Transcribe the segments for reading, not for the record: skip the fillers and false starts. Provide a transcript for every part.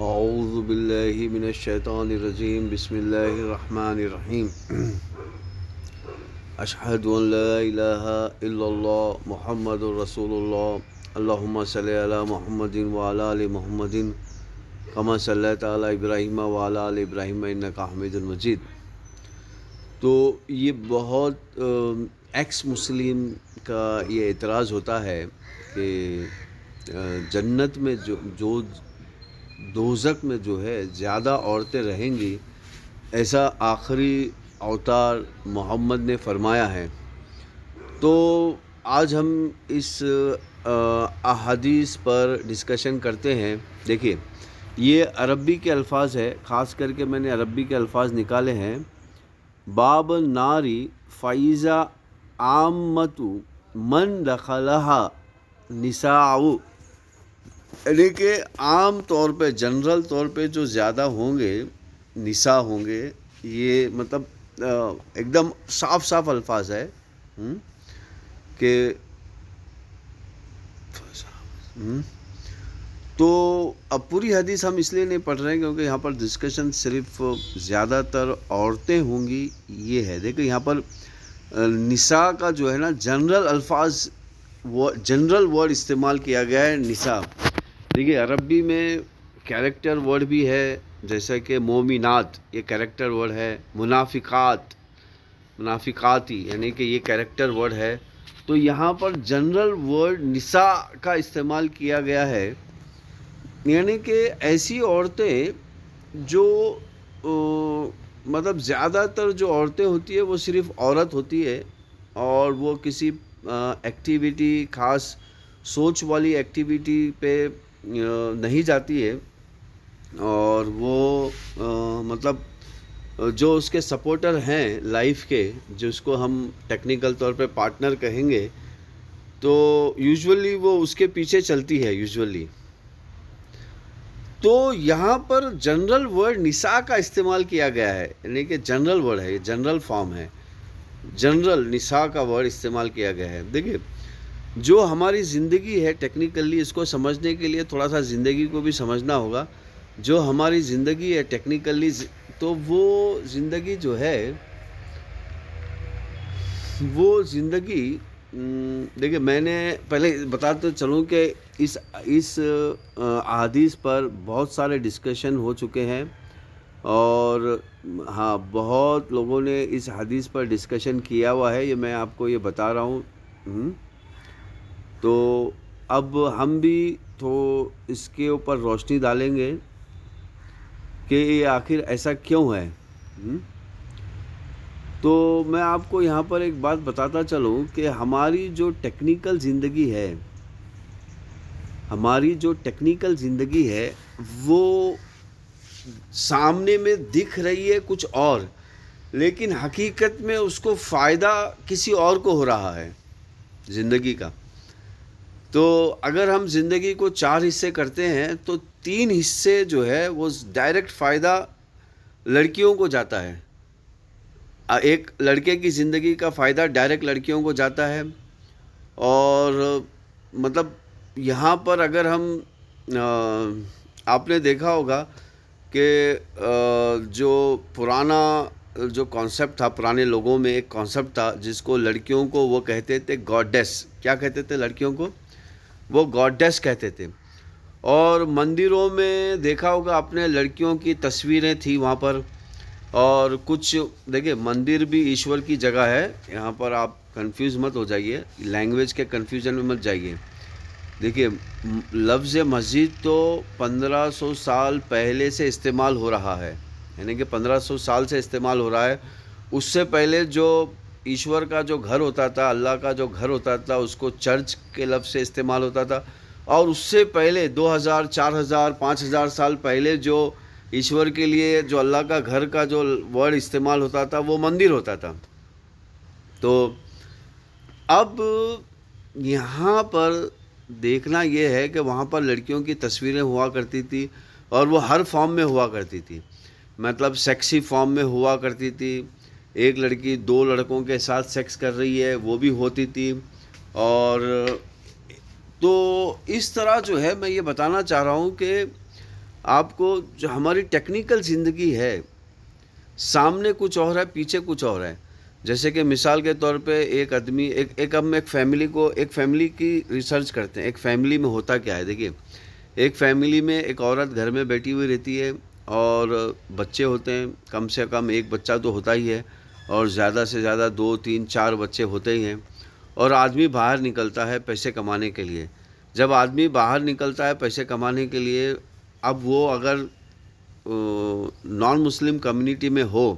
اعوذ باللہ من الشیطان الرجیم بسم اللہ الرحمن الرحیم اشہد ان لا الہ الا اللہ محمد رسول اللہ اللہم صلی علی محمد وعلی آل محمد کما صلیت علی ابراہیم وعلی آل ابراہیم انک حمید مجید۔ تو یہ بہت ایکس مسلم کا یہ اعتراض ہوتا ہے کہ جنت میں جو دوزخ میں جو ہے زیادہ عورتیں رہیں گی، ایسا آخری اوتار محمد نے فرمایا ہے۔ تو آج ہم اس احادیث پر ڈسکشن کرتے ہیں۔ دیکھیے، یہ عربی کے الفاظ ہے، خاص کر کے میں نے عربی کے الفاظ نکالے ہیں۔ باب ناری فائزہ عامت من دخلہا نساء، یعنی کہ عام طور پہ جنرل طور پہ جو زیادہ ہوں گے نساء ہوں گے۔ یہ مطلب ایک دم صاف صاف الفاظ ہے کہ تو اب پوری حدیث ہم اس لیے نہیں پڑھ رہے ہیں کیونکہ یہاں پر ڈسکشن صرف زیادہ تر عورتیں ہوں گی یہ ہے۔ دیکھیں یہاں پر نساء کا جو ہے نا جنرل الفاظ، وہ جنرل ورڈ استعمال کیا گیا ہے نساء۔ دیکھیے عربی میں کیریکٹر ورڈ بھی ہے، جیسا کہ مومنات یہ کیریکٹر ورڈ ہے، منافقاتی یعنی کہ یہ کیریکٹر ورڈ ہے۔ تو یہاں پر جنرل ورڈ نساء کا استعمال کیا گیا ہے، یعنی کہ ایسی عورتیں جو مطلب زیادہ تر جو عورتیں ہوتی ہے وہ صرف عورت ہوتی ہے، اور وہ کسی ایکٹیویٹی خاص سوچ والی ایکٹیویٹی پہ نہیں جاتی ہے، اور وہ مطلب جو اس کے سپورٹر ہیں لائف کے، جس کو ہم ٹیکنیکل طور پہ پارٹنر کہیں گے، تو یوزولی وہ اس کے پیچھے چلتی ہے یوزولی۔ تو یہاں پر جنرل ورڈ نساء کا استعمال کیا گیا ہے، یعنی کہ جنرل ورڈ ہے، یہ جنرل فارم ہے، جنرل نساء کا ورڈ استعمال کیا گیا ہے۔ دیکھیے جو ہماری زندگی ہے ٹیکنیکلی، اس کو سمجھنے کے لیے تھوڑا سا زندگی کو بھی سمجھنا ہوگا۔ جو ہماری زندگی ہے ٹیکنیکلی، تو وہ زندگی جو ہے وہ زندگی دیکھیں میں نے پہلے بتاتے چلوں کہ اس احادیث پر بہت سارے ڈسکشن ہو چکے ہیں، اور ہاں بہت لوگوں نے اس حدیث پر ڈسکشن کیا ہوا ہے، یہ میں آپ کو یہ بتا رہا ہوں۔ تو اب ہم بھی تو اس کے اوپر روشنی ڈالیں گے کہ یہ آخر ایسا کیوں ہے۔ تو میں آپ کو یہاں پر ایک بات بتاتا چلوں کہ ہماری جو ٹیکنیکل زندگی ہے، وہ سامنے میں دکھ رہی ہے کچھ اور، لیکن حقیقت میں اس کو فائدہ کسی اور کو ہو رہا ہے زندگی کا۔ تو اگر ہم زندگی کو 4 حصے کرتے ہیں تو 3 حصے جو ہے وہ ڈائریکٹ فائدہ لڑکیوں کو جاتا ہے۔ ایک لڑکے کی زندگی کا فائدہ ڈائریکٹ لڑکیوں کو جاتا ہے، اور مطلب یہاں پر اگر ہم آپ نے دیکھا ہوگا کہ جو پرانا جو کانسیپٹ تھا، پرانے لوگوں میں ایک کانسیپٹ تھا جس کو لڑکیوں کو وہ کہتے تھے گاڈیس۔ کیا کہتے تھے لڑکیوں کو؟ وہ گاڈیس کہتے تھے۔ اور مندروں میں دیکھا ہوگا اپنے لڑکیوں کی تصویریں تھیں وہاں پر، اور کچھ دیکھیں مندر بھی ایشور کی جگہ ہے، یہاں پر آپ کنفیوز مت ہو جائیے، لینگویج کے کنفیوژن میں مت جائیے۔ دیکھیے لفظ مسجد تو 1500 سال پہلے سے استعمال ہو رہا ہے، یعنی کہ 1500 سال سے استعمال ہو رہا ہے۔ اس سے پہلے جو ایشور کا جو گھر ہوتا تھا، اللہ کا جو گھر ہوتا تھا، اس کو چرچ کے لفظ سے استعمال ہوتا تھا، اور اس سے پہلے 2000 4000 5000 سال پہلے جو ایشور کے لیے جو اللہ کا گھر کا جو ورڈ استعمال ہوتا تھا وہ مندر ہوتا تھا۔ تو اب یہاں پر دیکھنا یہ ہے کہ وہاں پر لڑکیوں کی تصویریں ہوا کرتی تھی، اور وہ ہر فارم میں ہوا کرتی تھی، مطلب سیکسی فارم میں ہوا کرتی تھی۔ ایک لڑکی 2 لڑکوں کے ساتھ سیکس کر رہی ہے وہ بھی ہوتی تھی، اور تو اس طرح جو ہے میں یہ بتانا چاہ رہا ہوں کہ آپ کو جو ہماری ٹیکنیکل زندگی ہے، سامنے کچھ اور ہے، پیچھے کچھ اور ہے. جیسے کہ مثال کے طور پہ ایک آدمی ایک ہم ایک فیملی کی ریسرچ کرتے ہیں. ایک فیملی میں ہوتا کیا ہے؟ دیکھیے، ایک فیملی میں ایک عورت گھر میں بیٹھی ہوئی رہتی ہے اور بچے ہوتے ہیں. کم سے کم ایک بچہ تو ہوتا ہی ہے، اور زیادہ سے زیادہ 2 3 4 بچے ہوتے ہی ہیں. اور آدمی باہر نکلتا ہے پیسے کمانے کے لیے. جب آدمی باہر نکلتا ہے پیسے کمانے کے لیے، اب وہ اگر نان مسلم کمیونٹی میں ہو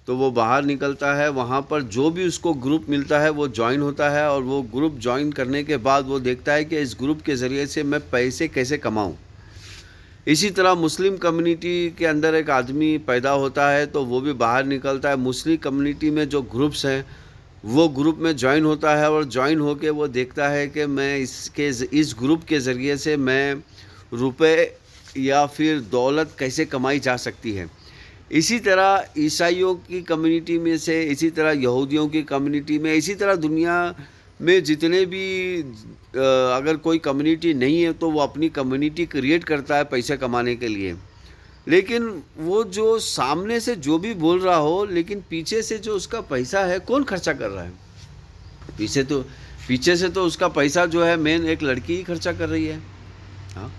تو وہ باہر نکلتا ہے، وہاں پر جو بھی اس کو گروپ ملتا ہے وہ جوائن ہوتا ہے، اور وہ گروپ جوائن کرنے کے بعد وہ دیکھتا ہے کہ اس گروپ کے ذریعے سے میں پیسے کیسے کماؤں. اسی طرح مسلم کمیونٹی کے اندر ایک آدمی پیدا ہوتا ہے تو وہ بھی باہر نکلتا ہے، مسلم کمیونٹی میں جو گروپس ہیں وہ گروپ میں جوائن ہوتا ہے، اور جوائن ہو کے وہ دیکھتا ہے کہ میں اس گروپ کے ذریعے سے میں روپے یا پھر دولت کیسے کمائی جا سکتی ہے. اسی طرح عیسائیوں کی کمیونٹی میں سے، اسی طرح یہودیوں کی کمیونٹی میں، اسی طرح دنیا میں جتنے بھی اگر کوئی کمیونٹی نہیں ہے تو وہ اپنی کمیونٹی کریٹ کرتا ہے پیسے کمانے کے لیے. لیکن وہ جو سامنے سے جو بھی بول رہا ہو، لیکن پیچھے سے جو اس کا پیسہ ہے کون خرچہ کر رہا ہے؟ پیچھے سے تو اس کا پیسہ جو ہے مین ایک لڑکی ہی خرچہ کر رہی ہے. ہاں،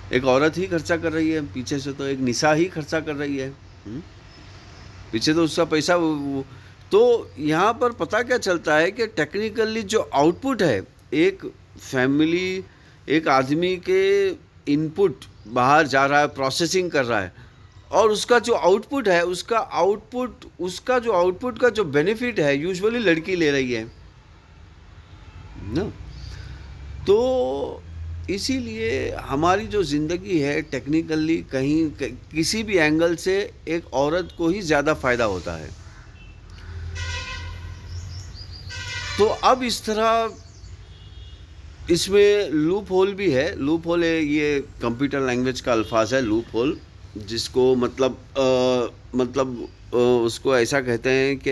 ایک عورت ہی خرچہ کر رہی ہے. پیچھے سے تو ایک نساء ہی خرچہ کر رہی ہے. پیچھے تو اس کا پیسہ تو یہاں پر پتہ کیا چلتا ہے کہ ٹیکنیکلی جو آؤٹ پٹ ہے، ایک فیملی، ایک آدمی کے ان پٹ باہر جا رہا ہے، پروسیسنگ کر رہا ہے، اور اس کا جو آؤٹ پٹ ہے، اس کا جو آؤٹ پٹ کا جو بینیفٹ ہے یوزولی لڑکی لے رہی ہے نا. تو اسی لیے ہماری جو زندگی ہے ٹیکنیکلی کسی بھی اینگل سے ایک عورت کو ہی زیادہ فائدہ ہوتا ہے. تو اب اس طرح اس میں لوپ ہول بھی ہے. لوپ ہول ہے، یہ کمپیوٹر لینگویج کا الفاظ ہے لوپ ہول، جس کو مطلب اس کو ایسا کہتے ہیں کہ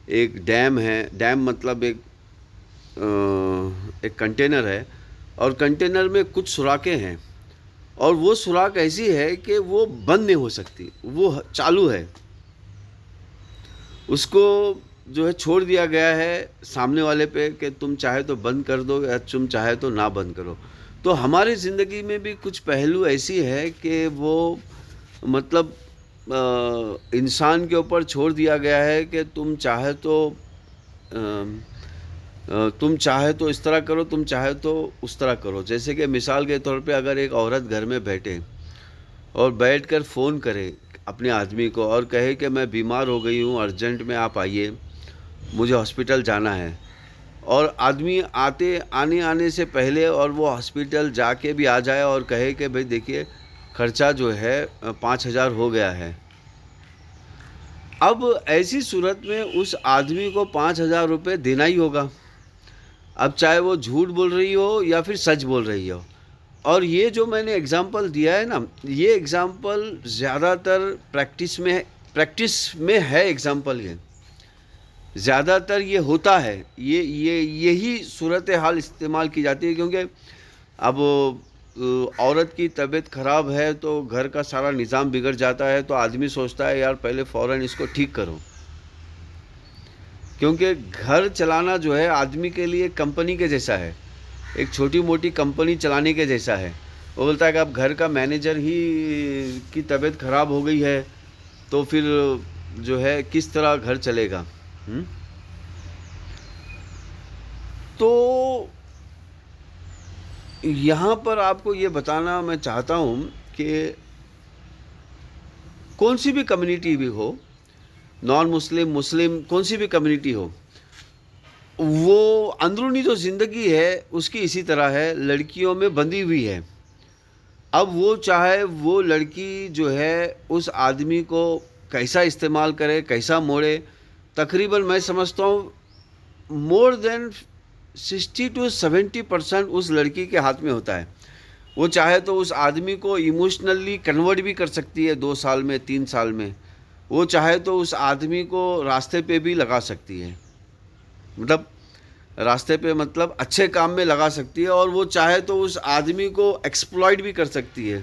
ایک ڈیم ہے. ڈیم مطلب ایک کنٹینر ہے، اور کنٹینر میں کچھ سوراخیں ہیں، اور وہ سوراخ ایسی ہے کہ وہ بند نہیں ہو سکتی، وہ چالو ہے. اس کو جو ہے چھوڑ دیا گیا ہے سامنے والے پہ کہ تم چاہے تو بند کر دو یا تم چاہے تو نہ بند کرو. تو ہماری زندگی میں بھی کچھ پہلو ایسی ہے کہ وہ مطلب انسان کے اوپر چھوڑ دیا گیا ہے کہ تم چاہے تو اس طرح کرو، تم چاہے تو اس طرح کرو. جیسے کہ مثال کے طور پہ اگر ایک عورت گھر میں بیٹھے اور بیٹھ کر فون کرے اپنے آدمی کو اور کہے کہ میں بیمار ہو گئی ہوں، ارجنٹ میں آپ آئیے، مجھے ہاسپٹل جانا ہے، اور آدمی آنے سے پہلے اور وہ ہاسپٹل جا کے بھی آ جائے اور کہے کہ بھئی دیکھیے خرچہ جو ہے 5,000 ہو گیا ہے. اب ایسی صورت میں اس آدمی کو 5,000 روپے دینا ہی ہوگا، اب چاہے وہ جھوٹ بول رہی ہو یا پھر سچ بول رہی ہو. اور یہ جو میں نے اگزامپل دیا ہے نا، یہ اگزامپل زیادہ تر پریکٹس میں ہے. اگزامپل یہ زیادہ تر یہ ہوتا ہے، یہی صورتحال استعمال کی جاتی ہے. کیونکہ اب عورت کی طبیعت خراب ہے تو گھر کا سارا نظام بگڑ جاتا ہے، تو آدمی سوچتا ہے یار پہلے فوراً اس کو ٹھیک کرو. کیونکہ گھر چلانا جو ہے آدمی کے لیے کمپنی کے جیسا ہے، ایک چھوٹی موٹی کمپنی چلانے کے جیسا ہے. وہ بولتا ہے کہ اب گھر کا مینیجر ہی کی طبیعت خراب ہو گئی ہے تو پھر جو ہے کس طرح گھر چلے گا. تو یہاں پر آپ کو یہ بتانا میں چاہتا ہوں کہ کون سی بھی کمیونٹی بھی ہو، نان مسلم کون سی بھی کمیونٹی ہو، وہ اندرونی جو زندگی ہے اس کی اسی طرح ہے، لڑکیوں میں بندھی ہوئی ہے. اب وہ چاہے وہ لڑکی جو ہے اس آدمی کو کیسا استعمال کرے، کیسا موڑے، تقریباً میں سمجھتا ہوں مور دین 60 to 70% اس لڑکی کے ہاتھ میں ہوتا ہے. وہ چاہے تو اس آدمی کو ایموشنلی کنورٹ بھی کر سکتی ہے 2 سال میں، 3 سال میں. وہ چاہے تو اس آدمی کو راستے پہ بھی لگا سکتی ہے، مطلب راستے پہ اچھے کام میں لگا سکتی ہے، اور وہ چاہے تو اس آدمی کو ایکسپلائٹ بھی کر سکتی ہے.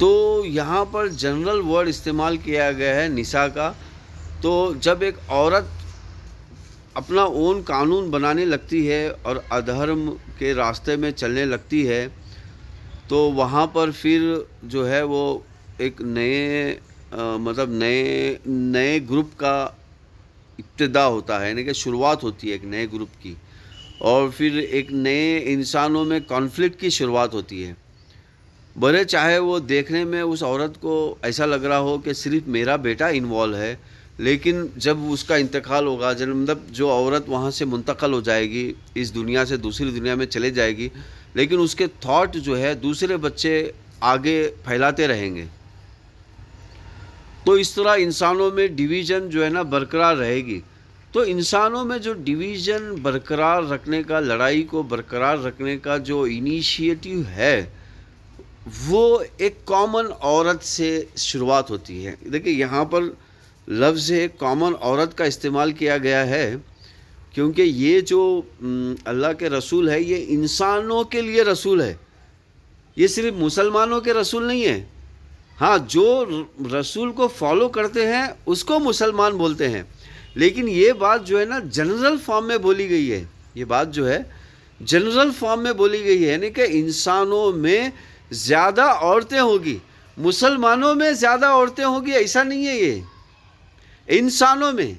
تو یہاں پر جنرل ورڈ استعمال کیا گیا ہے نساء کا. تو جب ایک عورت اپنا اون قانون بنانے لگتی ہے اور ادھرم کے راستے میں چلنے لگتی ہے تو وہاں پر پھر جو ہے وہ ایک نئے گروپ کا ابتدا ہوتا ہے، یعنی کہ شروعات ہوتی ہے ایک نئے گروپ کی، اور پھر ایک نئے انسانوں میں کانفلکٹ کی شروعات ہوتی ہے. بھلے چاہے وہ دیکھنے میں اس عورت کو ایسا لگ رہا ہو کہ صرف میرا بیٹا انوالو ہے، لیکن جب اس کا انتقال ہوگا، مطلب جو عورت وہاں سے منتقل ہو جائے گی، اس دنیا سے دوسری دنیا میں چلے جائے گی، لیکن اس کے تھاٹ جو ہے دوسرے بچے آگے پھیلاتے رہیں گے. تو اس طرح انسانوں میں ڈویژن جو ہے نا برقرار رہے گی. تو انسانوں میں جو ڈویژن برقرار رکھنے کا، لڑائی کو برقرار رکھنے کا جو انیشیٹو ہے، وہ ایک کامن عورت سے شروعات ہوتی ہے. دیکھیں یہاں پر لفظ ایک کامن عورت کا استعمال کیا گیا ہے، کیونکہ یہ جو اللہ کے رسول ہے یہ انسانوں کے لیے رسول ہے، یہ صرف مسلمانوں کے رسول نہیں ہے. ہاں، جو رسول کو فالو کرتے ہیں اس کو مسلمان بولتے ہیں، لیکن یہ بات جو ہے نا جنرل فارم میں بولی گئی ہے. یہ بات جو ہے جنرل فارم میں بولی گئی ہے، یعنی کہ انسانوں میں زیادہ عورتیں ہوگی، مسلمانوں میں زیادہ عورتیں ہوگی ایسا نہیں ہے. یہ انسانوں میں.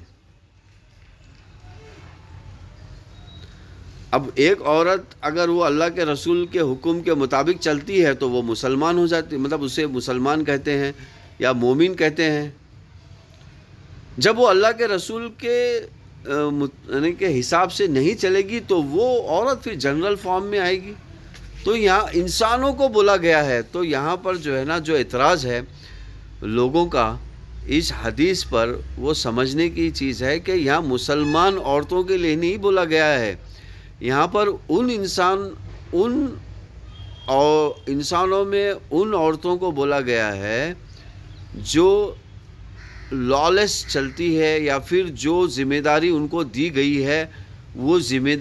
اب ایک عورت اگر وہ اللہ کے رسول کے حکم کے مطابق چلتی ہے تو وہ مسلمان ہو جاتی، مطلب اسے مسلمان کہتے ہیں یا مومن کہتے ہیں. جب وہ اللہ کے رسول کے یعنی کہ حساب سے نہیں چلے گی تو وہ عورت پھر جنرل فارم میں آئے گی. تو یہاں انسانوں کو بولا گیا ہے. تو یہاں پر جو ہے نا جو اعتراض ہے لوگوں کا اس حدیث پر، وہ سمجھنے کی چیز ہے کہ یہاں مسلمان عورتوں کے لیے نہیں بولا گیا ہے. یہاں پر ان انسانوں میں ان عورتوں کو بولا گیا ہے جو لالیس چلتی ہے، یا پھر جو ذمہ داری ان کو دی گئی ہے وہ ذمہ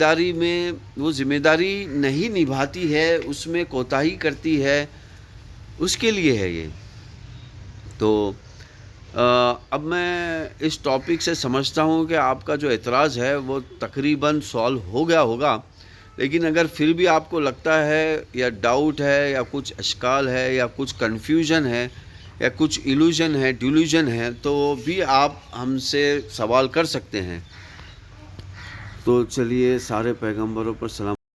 داری نہیں نبھاتی ہے، اس میں کوتاہی کرتی ہے، اس کے لیے ہے یہ. تو اب میں اس ٹاپک سے سمجھتا ہوں کہ آپ کا جو اعتراض ہے وہ تقریباً سالو ہو گیا ہوگا، لیکن اگر پھر بھی آپ کو لگتا ہے یا ڈاؤٹ ہے یا کچھ اشکال ہے یا کچھ کنفیوژن ہے یا کچھ ایلوژن ہے، ڈیلوژن ہے، تو بھی آپ ہم سے سوال کر سکتے ہیں. تو چلیے، سارے پیغمبروں پر سلام.